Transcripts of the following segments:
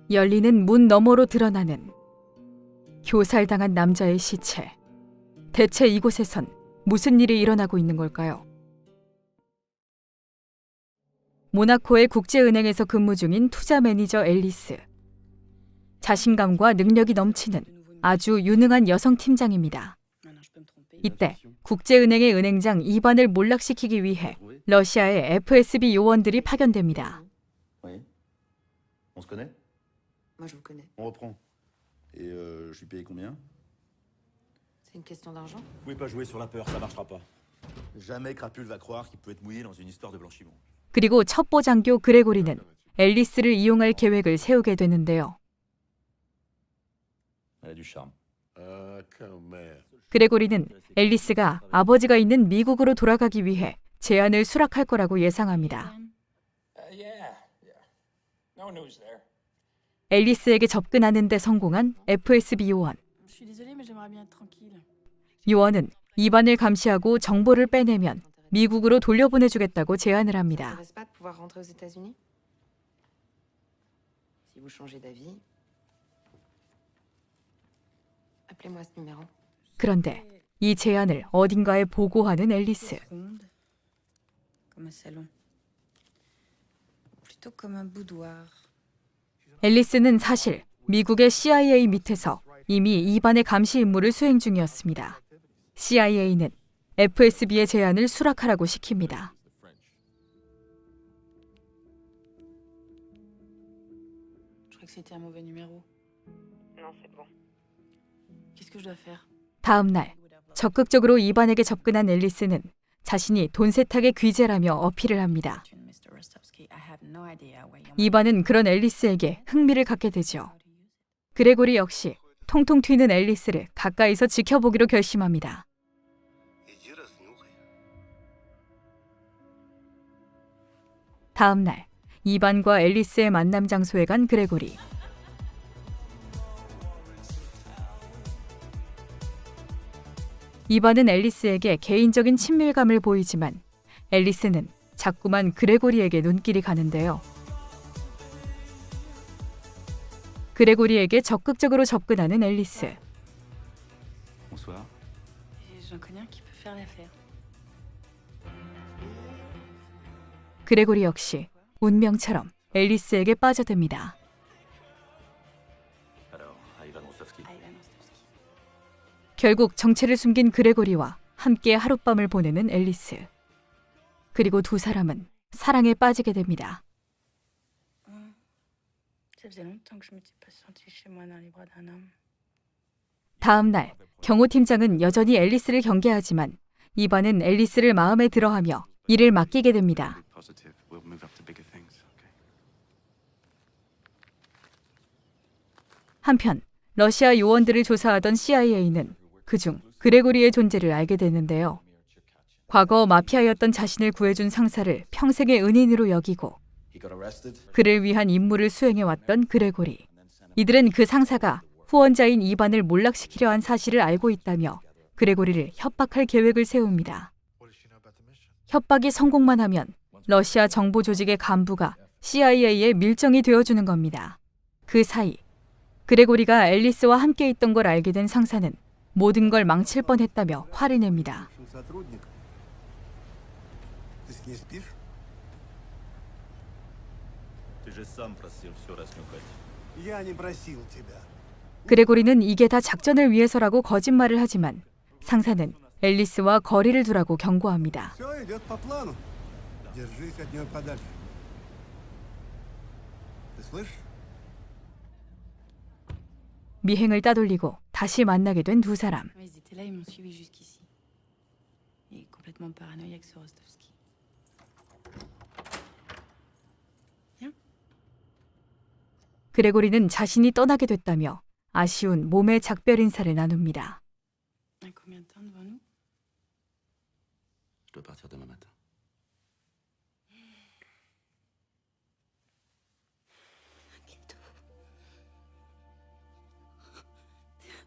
열리는 문 너머로 드러나는 교살당한 남자의 시체. 대체 이곳에선 무슨 일이 일어나고 있는 걸까요? 모나코의 국제은행에서 근무 중인 투자 매니저 앨리스. 자신감과 능력이 넘치는 아주 유능한 여성 팀장입니다. 이때 국제은행의 은행장 이반을 몰락시키기 위해 러시아의 FSB 요원들이 파견됩니다. Oui. On se connaît? Moi, je vous connais. On reprend. Et je lui paye combien? C'est une question d'argent? Vous pouvez pas jouer sur la peur, ça marchera pas. Jamais Crapule va croire qu'il peut être mouillé dans une histoire de blanchiment. 그리고 첩보장교 그레고리는 앨리스를 이용할 계획을 세우게 되는데요. Elle a du charme. 그레고리는 앨리스가 아버지가 있는 미국으로 돌아가기 위해 제안을 수락할 거라고 예상합니다. No news there. 앨리스에게 접근하는 데 성공한 FSB 요원. 요원은 이반을 감시하고 정보를 빼내면 미국으로 돌려보내주겠다고 제안을 합니다. Ça pas de pouvoir rentrer aux États-Unis? Si vous changez d'avis, appelez-moi à ce numéro. 그런데 이 제안을 어딘가에 보고하는 앨리스. Comme un salon. Plutôt comme un boudoir. 앨리스는 사실 미국의 CIA 밑에서 이미 이반의 감시 임무를 수행 중이었습니다. CIA는 FSB의 제안을 수락하라고 시킵니다. Je crois que c'était un mauvais numéro. Non, c'est bon. Qu'est-ce que je dois faire? 다음 날 적극적으로 이반에게 접근한 앨리스는 자신이 돈 세탁의 귀재라며 어필을 합니다. Mr. Rostovsky, I have no idea where you're. 이반은 그런 앨리스에게 흥미를 갖게 되죠. 그레고리 역시 통통 튀는 앨리스를 가까이서 지켜보기로 결심합니다. 다음 날 이반과 앨리스의 만남 장소에 간 그레고리. 이반은 앨리스에게 개인적인 친밀감을 보이지만 앨리스는 자꾸만 그레고리에게 눈길이 가는데요. 그레고리에게 적극적으로 접근하는 앨리스. Bonsoir. J'en connais un qui peut faire l'affaire. 그레고리 역시 운명처럼 앨리스에게 빠져듭니다. Alors, Ivan Rostovsky. Ivan Rostovsky. 결국 정체를 숨긴 그레고리와 함께 하룻밤을 보내는 앨리스. 그리고 두 사람은 사랑에 빠지게 됩니다. Ça faisait longtemps que je m'étais pas sentie chez moi dans les bras d'un homme. 다음 날 경호팀장은 여전히 앨리스를 경계하지만 이반은 앨리스를 마음에 들어하며 일을 맡기게 됩니다. Positive. We'll move up to bigger things. Okay. 한편 러시아 요원들을 조사하던 CIA는 그중 그레고리의 존재를 알게 되는데요. 과거 마피아였던 자신을 구해준 상사를 평생의 은인으로 여기고 He got arrested. 그를 위한 임무를 수행해왔던 그레고리. 이들은 그 상사가 후원자인 이반을 몰락시키려 한 사실을 알고 있다며 그레고리를 협박할 계획을 세웁니다. 협박이 성공만 하면 러시아 정보 조직의 간부가 CIA의 밀정이 되어주는 겁니다. 그 사이 그레고리가 앨리스와 함께 있던 걸 알게 된 상사는 모든 걸 망칠 뻔했다며 화를 냅니다. Сотрудник. Ты с ней спишь? Ты же сам просил все разнюхать. Я не просил тебя. 그레고리는 이게 다 작전을 위해서라고 거짓말을 하지만 상사는 앨리스와 거리를 두라고 경고합니다. Все идет по плану. Держись от нее подальше. Ты слышишь? 미행을 따돌리고 다시 만나게 된 두 사람. Ils étaient là, ils m'ont suivi jusqu'ici. Il est complètement paranoïaque ce Rostovsky. 그레고리는 자신이 떠나게 됐다며 아쉬운 몸의 작별 인사를 나눕니다. Combien de temps devant nous? Je dois partir demain matin.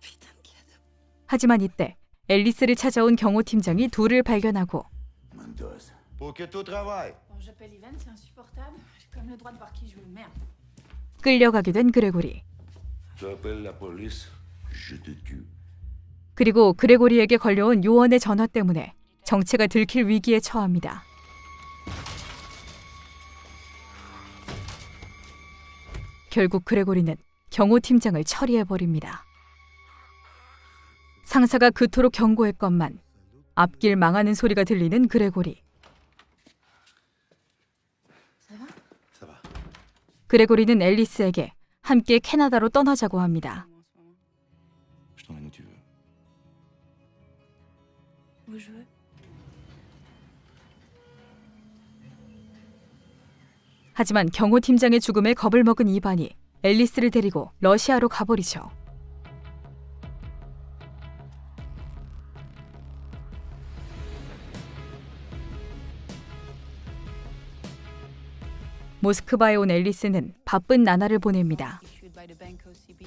Putain de cadeau. 하지만 이때 앨리스를 찾아온 경호팀장이 둘을 발견하고 Pour que tu travailles. Bon, j'appelle Ivan, c'est insupportable. J'ai quand même le droit de voir qui je veux, merde. 끌려가게 된 그레고리. Tu appelles la police, je te tue. 그리고 그레고리에게 걸려온 요원의 전화 때문에 정체가 들킬 위기에 처합니다. 결국 그레고리는 경호팀장을 처리해버립니다. 상사가 그토록 경고했건만 앞길 망하는 소리가 들리는 그레고리. Ça va. 그레고리는 앨리스에게 함께 캐나다로 떠나자고 합니다. Je t'emmène où tu veux. Où je veux. 하지만 경호팀장의 죽음에 겁을 먹은 이반이 앨리스를 데리고 러시아로 가버리죠. 모스크바에 온 앨리스는 바쁜 나날을 보냅니다. Issued by the Bank OCB.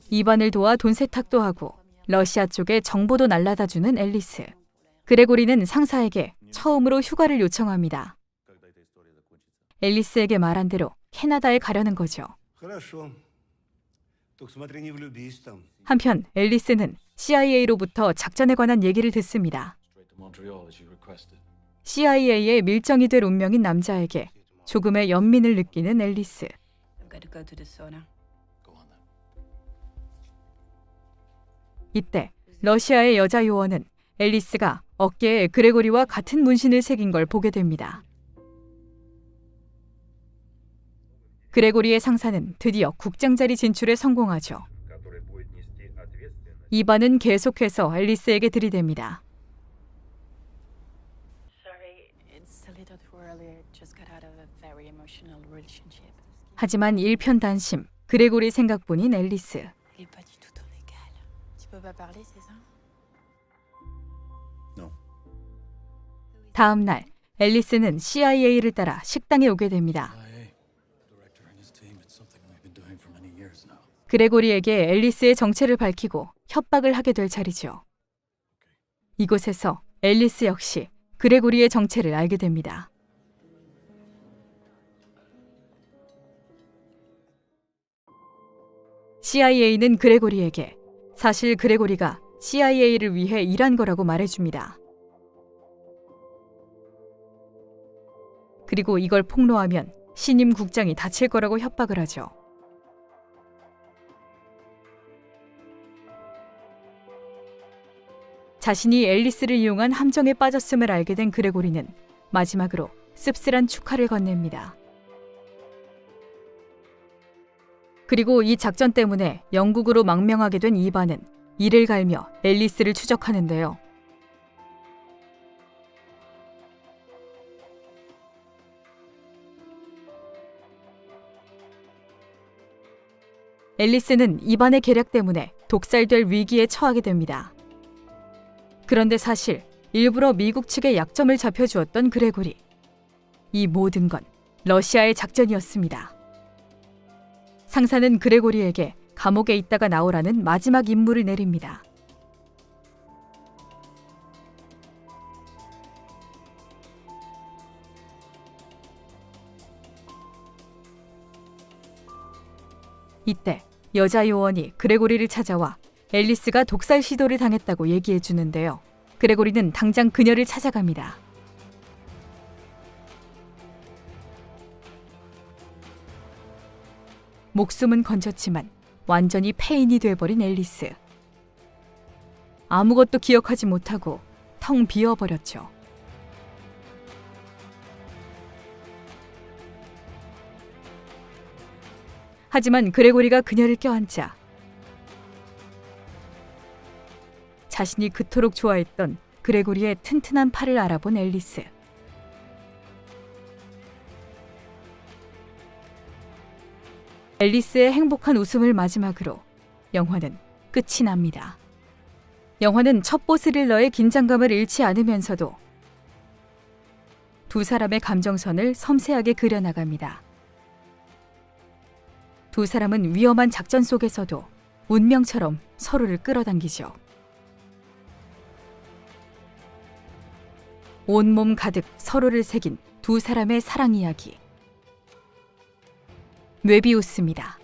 이반을 도와 돈 세탁도 하고 러시아 쪽에 정보도 날라다주는 앨리스. 그레고리는 상사에게 처음으로 휴가를 요청합니다. 앨리스에게 말한 대로 캐나다에 가려는 거죠. Хорошо. Только смотри, не влюбись там. 한편 앨리스는 CIA로부터 작전에 관한 얘기를 듣습니다. Straight to Montreal as you requested. CIA의 밀정이 될 운명인 남자에게 조금의 연민을 느끼는 앨리스. I've got to go to the sauna. Go on then. 이때 러시아의 여자 요원은 앨리스가 어깨에 그레고리와 같은 문신을 새긴 걸 보게 됩니다. 그레고리의 상사는 드디어 국장 자리 진출에 성공하죠. 이반은 계속해서 앨리스에게 들이댑니다. Sorry, it's a little too early. I just got out of a very emotional relationship. 하지만 일편단심, 그레고리 생각뿐인 앨리스. Il est pas du tout ton égal. Tu peux pas parler, c'est ça? Non. 다음 날 앨리스는 CIA를 따라 식당에 오게 됩니다. CIA, director and his team. It's something we've been doing for many years now. 그레고리에게 앨리스의 정체를 밝히고 협박을 하게 될 차례죠. 이곳에서 앨리스 역시 그레고리의 정체를 알게 됩니다. CIA는 그레고리에게 사실 그레고리가 CIA를 위해 일한 거라고 말해줍니다. 그리고 이걸 폭로하면 신임 국장이 다칠 거라고 협박을 하죠. 자신이 앨리스를 이용한 함정에 빠졌음을 알게 된 그레고리는 마지막으로 씁쓸한 축하를 건넵니다. 그리고 이 작전 때문에 영국으로 망명하게 된 이반은 이를 갈며 앨리스를 추적하는데요. 앨리스는 이반의 계략 때문에 독살될 위기에 처하게 됩니다. 그런데 사실 일부러 미국 측에 약점을 잡혀주었던 그레고리. 이 모든 건 러시아의 작전이었습니다. 상사는 그레고리에게 감옥에 있다가 나오라는 마지막 임무를 내립니다. 이때 여자 요원이 그레고리를 찾아와 앨리스가 독살 시도를 당했다고 얘기해 주는데요. 그레고리는 당장 그녀를 찾아갑니다. 목숨은 건졌지만 완전히 폐인이 돼버린 앨리스. 아무것도 기억하지 못하고 텅 비어버렸죠. 하지만 그레고리가 그녀를 껴안자 자신이 그토록 좋아했던 그레고리의 튼튼한 팔을 알아본 앨리스. 앨리스의 행복한 웃음을 마지막으로 영화는 끝이 납니다. 영화는 첩보 스릴러의 긴장감을 잃지 않으면서도 두 사람의 감정선을 섬세하게 그려나갑니다. 두 사람은 위험한 작전 속에서도 운명처럼 서로를 끌어당기죠. 온몸 가득 서로를 새긴 두 사람의 사랑 이야기. 뇌비우스입니다.